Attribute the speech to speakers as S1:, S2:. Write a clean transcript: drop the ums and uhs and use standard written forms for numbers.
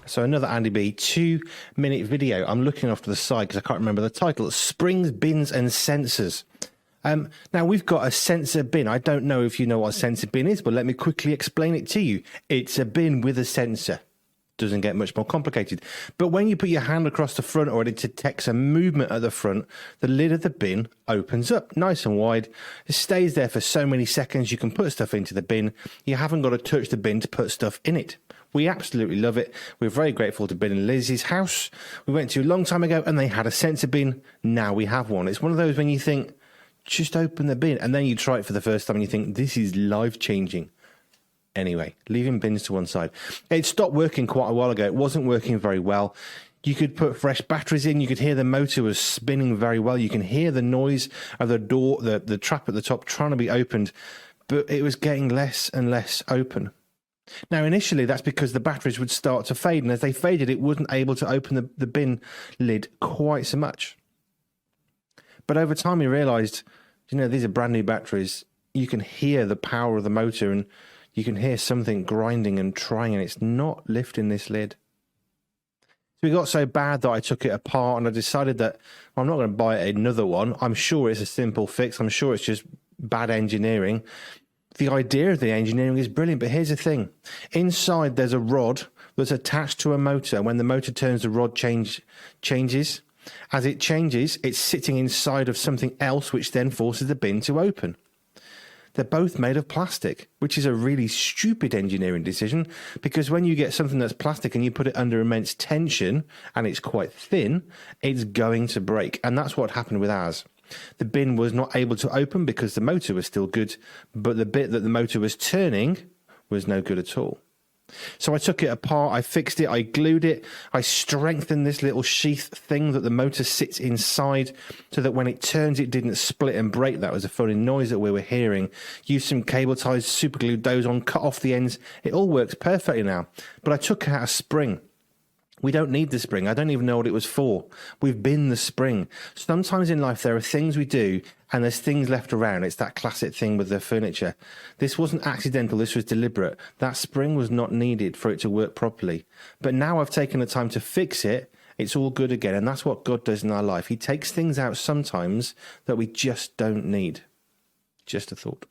S1: So another Andy B 2-minute video. I'm looking off to the side because I can't remember the title. Springs, bins and sensors. Now we've got a sensor bin. I don't know if you know what a sensor bin is, but let me quickly explain it to you. It's a bin with a sensor. Doesn't get much more complicated. But when you put your hand across the front or it detects a movement at the front, the lid of the bin opens up nice and wide. It stays there for so many seconds. You can put stuff into the bin. You haven't got to touch the bin to put stuff in it. We absolutely love it. We're very grateful to Ben and Liz's house. We went to a long time ago and they had a sensor bin. Now we have one. It's one of those when you think, just open the bin. And then you try it for the first time and you think, this is life-changing. Anyway, leaving bins to one side. It stopped working quite a while ago. It wasn't working very well. You could put fresh batteries in. You could hear the motor was spinning very well. You can hear the noise of the door, the trap at the top trying to be opened, but it was getting less and less open. Now, initially, that's because the batteries would start to fade, and as they faded, it wasn't able to open the bin lid quite so much. But over time, we realized, you know, these are brand new batteries. You can hear the power of the motor, and you can hear something grinding and trying, and it's not lifting this lid. So it got so bad that I took it apart, and I decided that well, I'm not going to buy another one. I'm sure it's a simple fix. I'm sure it's just bad engineering. The idea of the engineering is brilliant, but here's the thing. Inside, there's a rod that's attached to a motor. When the motor turns, the rod changes. As it changes, it's sitting inside of something else, which then forces the bin to open. They're both made of plastic, which is a really stupid engineering decision, because when you get something that's plastic and you put it under immense tension and it's quite thin, it's going to break. And that's what happened with ours. The bin was not able to open because the motor was still good, but the bit that the motor was turning was no good at all. So I took it apart, I fixed it, I glued it, I strengthened this little sheath thing that the motor sits inside so that when it turns it didn't split and break. That was a funny noise that we were hearing. Used some cable ties, superglued those on, cut off the ends. It all works perfectly now. But I took out a spring. We don't need the spring. I don't even know what it was for. We've been the spring. Sometimes in life there are things we do and there's things left around. It's that classic thing with the furniture. This wasn't accidental. This was deliberate. That spring was not needed for it to work properly. But now I've taken the time to fix it. It's all good again. And that's what God does in our life. He takes things out sometimes that we just don't need. Just a thought.